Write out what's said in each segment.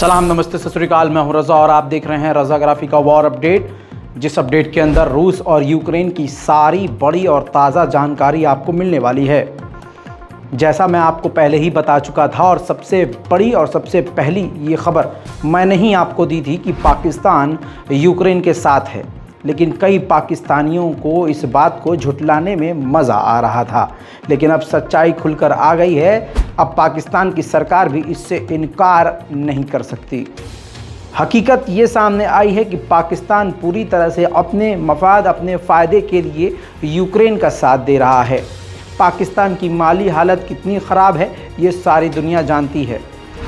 सलाम, नमस्ते, सत श्री अकाल। मैं हूं रज़ा और आप देख रहे हैं रज़ाग्राफी का वॉर अपडेट, जिस अपडेट के अंदर रूस और यूक्रेन की सारी बड़ी और ताज़ा जानकारी आपको मिलने वाली है। जैसा मैं आपको पहले ही बता चुका था और सबसे बड़ी और सबसे पहली ये खबर मैंने ही आपको दी थी कि पाकिस्तान यूक्रेन के साथ है, लेकिन कई पाकिस्तानियों को इस बात को झुठलाने में मज़ा आ रहा था। लेकिन अब सच्चाई खुलकर आ गई है। अब पाकिस्तान की सरकार भी इससे इनकार नहीं कर सकती। हकीकत ये सामने आई है कि पाकिस्तान पूरी तरह से अपने मफाद, अपने फ़ायदे के लिए यूक्रेन का साथ दे रहा है। पाकिस्तान की माली हालत कितनी ख़राब है ये सारी दुनिया जानती है।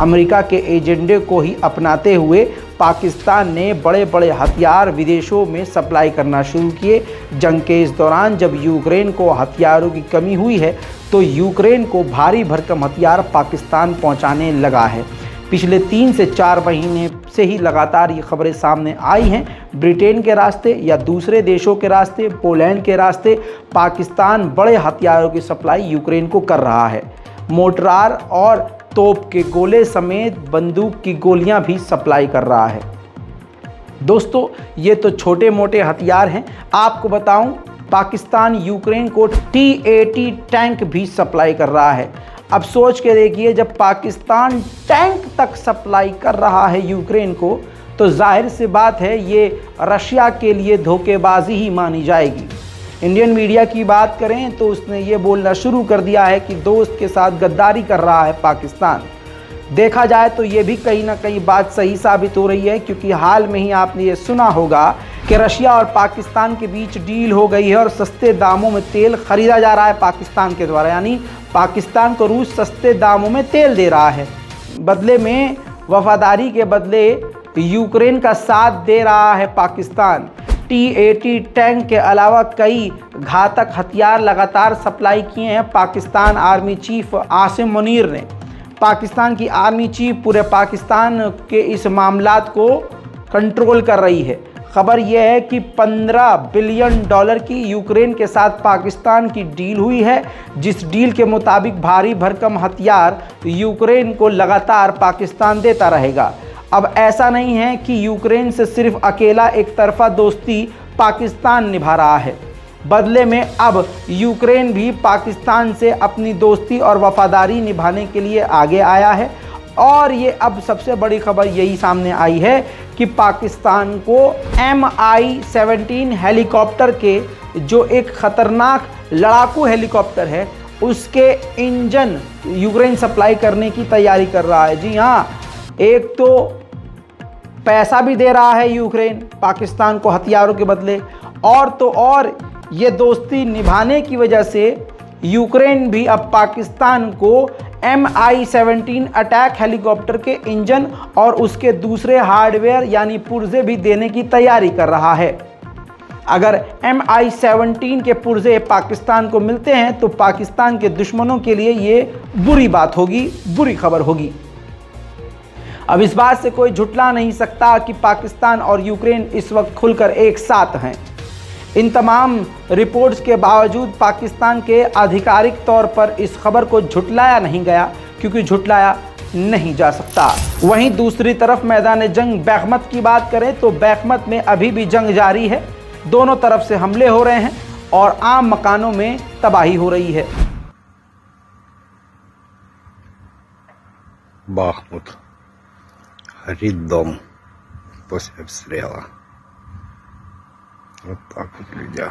अमेरिका के एजेंडे को ही अपनाते हुए पाकिस्तान ने बड़े बड़े हथियार विदेशों में सप्लाई करना शुरू किए। जंग के इस दौरान जब यूक्रेन को हथियारों की कमी हुई है तो यूक्रेन को भारी भरकम हथियार पाकिस्तान पहुंचाने लगा है। पिछले 3 से 4 महीने से ही लगातार ये खबरें सामने आई हैं। ब्रिटेन के रास्ते या दूसरे देशों के रास्ते, पोलैंड के रास्ते पाकिस्तान बड़े हथियारों की सप्लाई यूक्रेन को कर रहा है। मोर्टार और तोप के गोले समेत बंदूक की गोलियां भी सप्लाई कर रहा है। दोस्तों, ये तो छोटे मोटे हथियार हैं। आपको बताऊं, पाकिस्तान यूक्रेन को T-80 टैंक भी सप्लाई कर रहा है। अब सोच के देखिए, जब पाकिस्तान टैंक तक सप्लाई कर रहा है यूक्रेन को, तो जाहिर सी बात है ये रशिया के लिए धोखेबाजी ही मानी जाएगी। इंडियन मीडिया की बात करें तो उसने ये बोलना शुरू कर दिया है कि दोस्त के साथ गद्दारी कर रहा है पाकिस्तान। देखा जाए तो ये भी कहीं ना कहीं बात सही साबित हो रही है, क्योंकि हाल में ही आपने ये सुना होगा कि रशिया और पाकिस्तान के बीच डील हो गई है और सस्ते दामों में तेल खरीदा जा रहा है पाकिस्तान के द्वारा। यानी पाकिस्तान को रूस सस्ते दामों में तेल दे रहा है, बदले में वफादारी के बदले यूक्रेन का साथ दे रहा है पाकिस्तान। T-80 टैंक के अलावा कई घातक हथियार लगातार सप्लाई किए हैं पाकिस्तान आर्मी चीफ आसिम मुनीर ने। पाकिस्तान की आर्मी चीफ पूरे पाकिस्तान के इस मामलात को कंट्रोल कर रही है। खबर यह है कि $15 बिलियन की यूक्रेन के साथ पाकिस्तान की डील हुई है, जिस डील के मुताबिक भारी भरकम हथियार यूक्रेन को लगातार पाकिस्तान देता रहेगा। अब ऐसा नहीं है कि यूक्रेन से सिर्फ अकेला एक तरफा दोस्ती पाकिस्तान निभा रहा है, बदले में अब यूक्रेन भी पाकिस्तान से अपनी दोस्ती और वफादारी निभाने के लिए आगे आया है। और ये अब सबसे बड़ी खबर यही सामने आई है कि पाकिस्तान को Mi-17 हेलीकॉप्टर के, जो एक ख़तरनाक लड़ाकू हेलीकॉप्टर है, उसके इंजन यूक्रेन सप्लाई करने की तैयारी कर रहा है। जी हाँ, एक तो पैसा भी दे रहा है यूक्रेन पाकिस्तान को हथियारों के बदले, और तो और ये दोस्ती निभाने की वजह से यूक्रेन भी अब पाकिस्तान को Mi-17 अटैक हेलीकॉप्टर के इंजन और उसके दूसरे हार्डवेयर यानी पुर्जे भी देने की तैयारी कर रहा है। अगर Mi-17 के पुर्जे पाकिस्तान को मिलते हैं तो पाकिस्तान के दुश्मनों के लिए ये बुरी बात होगी, बुरी खबर होगी। अब इस बात से कोई झुठला नहीं सकता कि पाकिस्तान और यूक्रेन इस वक्त खुलकर एक साथ हैं। इन तमाम रिपोर्ट्स के बावजूद पाकिस्तान के आधिकारिक तौर पर इस खबर को झुठलाया नहीं गया, क्योंकि झुठलाया नहीं जा सकता। वहीं दूसरी तरफ मैदान जंग बैखमत की बात करें तो बैखमत में अभी भी जंग जारी है। दोनों तरफ से हमले हो रहे हैं और आम मकानों में तबाही हो रही है। Бахмут. Горит дом после обстрела. Вот так вот, люди.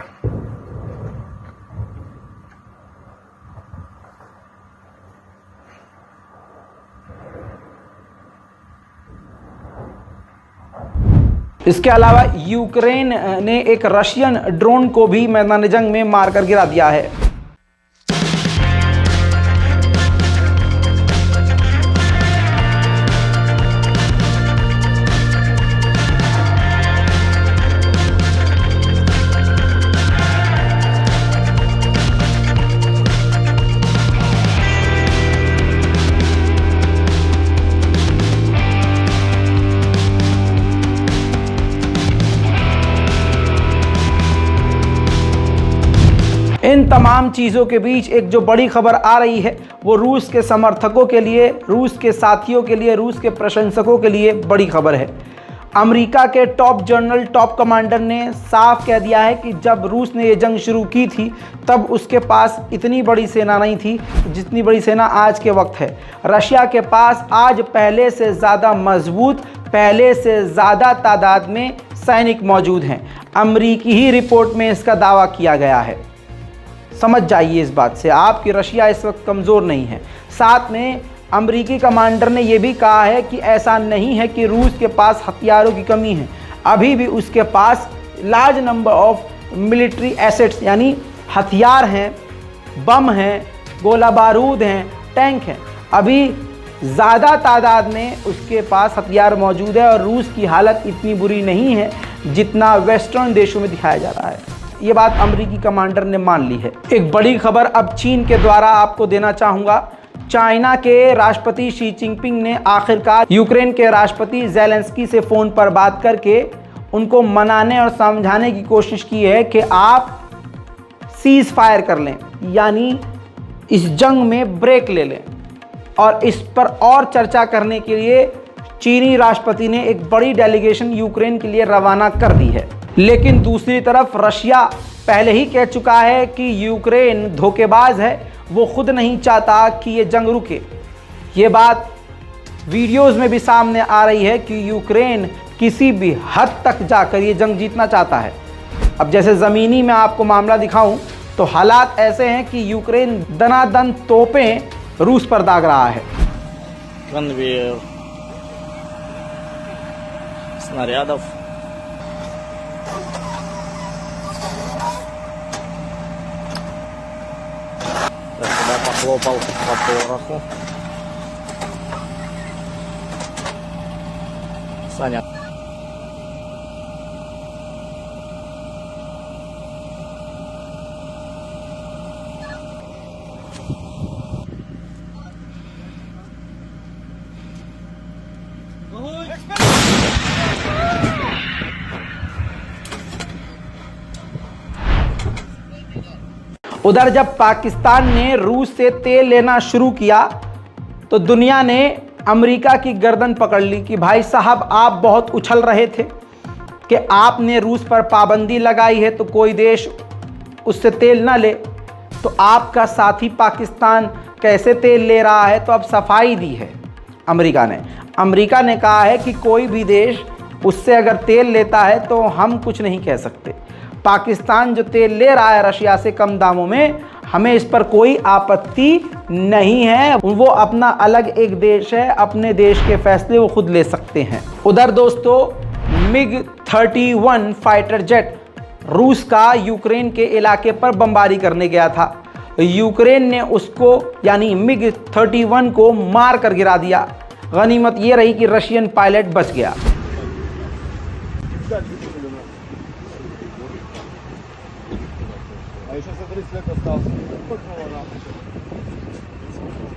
इसके अलावा यूक्रेन ने एक रशियन ड्रोन को भी मैदान जंग में मारकर गिरा दिया है। इन इन तमाम चीज़ों के बीच एक जो बड़ी खबर आ रही है वो रूस के समर्थकों के लिए, रूस के साथियों के लिए, रूस के प्रशंसकों के लिए बड़ी खबर है। अमेरिका के टॉप जनरल, टॉप कमांडर ने साफ कह दिया है कि जब रूस ने ये जंग शुरू की थी तब उसके पास इतनी बड़ी सेना नहीं थी जितनी बड़ी सेना आज के वक्त है। रशिया के पास आज पहले से ज़्यादा मजबूत, पहले से ज़्यादा तादाद में सैनिक मौजूद हैं। अमेरिकी ही रिपोर्ट में इसका दावा किया गया है। समझ जाइए इस बात से आप कि रशिया इस वक्त कमज़ोर नहीं है। साथ में अमेरिकी कमांडर ने यह भी कहा है कि ऐसा नहीं है कि रूस के पास हथियारों की कमी है, अभी भी उसके पास large number of military assets यानी हथियार हैं, बम हैं, गोला बारूद हैं, टैंक हैं। अभी ज़्यादा तादाद में उसके पास हथियार मौजूद है और रूस की हालत इतनी बुरी नहीं है जितना वेस्टर्न देशों में दिखाया जा रहा है। ये बात अमेरिकी कमांडर ने मान ली है। एक बड़ी खबर अब चीन के द्वारा आपको देना चाहूँगा। चाइना के राष्ट्रपति शी जिनपिंग ने आखिरकार यूक्रेन के राष्ट्रपति ज़ेलेंस्की से फ़ोन पर बात करके उनको मनाने और समझाने की कोशिश की है कि आप सीज़ फायर कर लें, यानी इस जंग में ब्रेक ले लें। और इस पर और चर्चा करने के लिए चीनी राष्ट्रपति ने एक बड़ी डेलीगेशन यूक्रेन के लिए रवाना कर दी है। लेकिन दूसरी तरफ रशिया पहले ही कह चुका है कि यूक्रेन धोखेबाज है, वो खुद नहीं चाहता कि ये जंग रुके। ये बात वीडियोस में भी सामने आ रही है कि यूक्रेन किसी भी हद तक जाकर ये जंग जीतना चाहता है। अब जैसे ज़मीनी में आपको मामला दिखाऊं तो हालात ऐसे हैं कि यूक्रेन दनादन तोपें रूस पर दाग रहा है। Конвейер снарядов. Я сюда похлопал по пороху. Саня. उधर जब पाकिस्तान ने रूस से तेल लेना शुरू किया तो दुनिया ने अमेरिका की गर्दन पकड़ ली कि भाई साहब आप बहुत उछल रहे थे कि आपने रूस पर पाबंदी लगाई है तो कोई देश उससे तेल ना ले, तो आपका साथी पाकिस्तान कैसे तेल ले रहा है। तो अब सफाई दी है अमेरिका ने कहा है कि कोई भी देश उससे अगर तेल लेता है तो हम कुछ नहीं कह सकते। पाकिस्तान जो तेल ले रहा है रशिया से कम दामों में, हमें इस पर कोई आपत्ति नहीं है। वो अपना अलग एक देश है, अपने देश के फैसले वो खुद ले सकते हैं। उधर दोस्तों MiG-31 फाइटर जेट रूस का यूक्रेन के इलाके पर बमबारी करने गया था। यूक्रेन ने उसको यानी MiG-31 को मार कर गिरा दिया। गनीमत ये रही कि रशियन पायलट बच गया। Еще за 30 лет остался.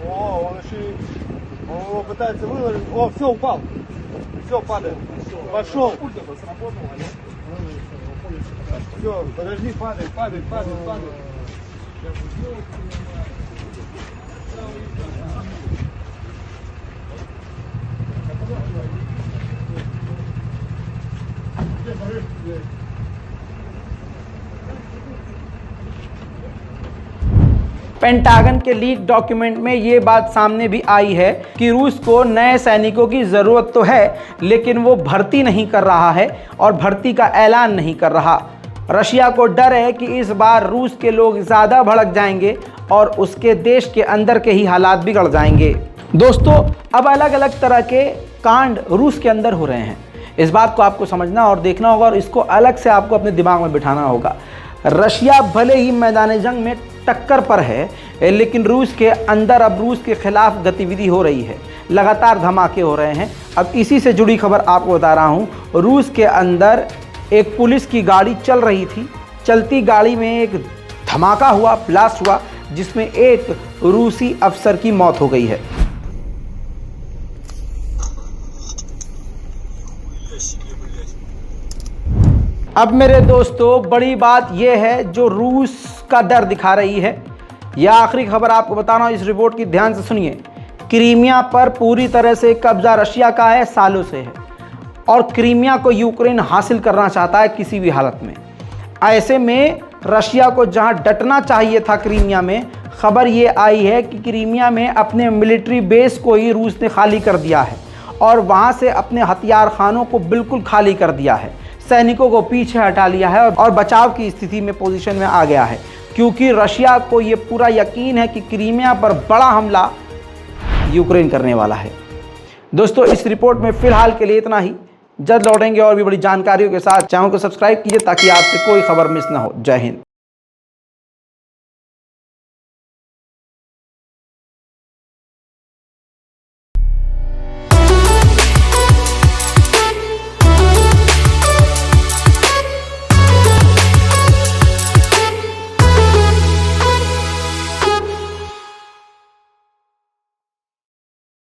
О, он еще он его пытается выложить. О, все, упал. Все, падает. Пошел. Все, подожди, падает. पेंटागन के लीक डॉक्यूमेंट में ये बात सामने भी आई है कि रूस को नए सैनिकों की ज़रूरत तो है, लेकिन वो भर्ती नहीं कर रहा है और भर्ती का ऐलान नहीं कर रहा। रशिया को डर है कि इस बार रूस के लोग ज़्यादा भड़क जाएंगे और उसके देश के अंदर के ही हालात बिगड़ जाएंगे। दोस्तों, अब अलग अलग तरह के कांड रूस के अंदर हो रहे हैं। इस बात को आपको समझना और देखना होगा और इसको अलग से आपको अपने दिमाग में बिठाना होगा। रशिया भले ही मैदान जंग में टक्कर पर है, लेकिन रूस के अंदर अब रूस के खिलाफ गतिविधि हो रही है, लगातार धमाके हो रहे हैं। अब इसी से जुड़ी खबर आपको बता रहा हूँ। रूस के अंदर एक पुलिस की गाड़ी चल रही थी, चलती गाड़ी में एक धमाका हुआ, ब्लास्ट हुआ, जिसमें एक रूसी अफसर की मौत हो गई है। अब मेरे दोस्तों, बड़ी बात यह है जो रूस का डर दिखा रही है। यह आखिरी खबर आपको बताना, इस रिपोर्ट की ध्यान से सुनिए। क्रीमिया पर पूरी तरह से कब्जा रशिया का है, सालों से है, और क्रीमिया को यूक्रेन हासिल करना चाहता है किसी भी हालत में। ऐसे में रशिया को जहां डटना चाहिए था क्रीमिया में, खबर ये आई है कि क्रीमिया में अपने मिलिट्री बेस को ही रूस ने खाली कर दिया है और वहां से अपने हथियार खानों को बिल्कुल खाली कर दिया है, सैनिकों को पीछे हटा लिया है और बचाव की स्थिति में पोजीशन में आ गया है, क्योंकि रशिया को ये पूरा यकीन है कि क्रीमिया पर बड़ा हमला यूक्रेन करने वाला है। दोस्तों, इस रिपोर्ट में फिलहाल के लिए इतना ही। जल्द लौटेंगे और भी बड़ी जानकारियों के साथ। चैनल को सब्सक्राइब कीजिए ताकि आपसे कोई खबर मिस ना हो। जय हिंद।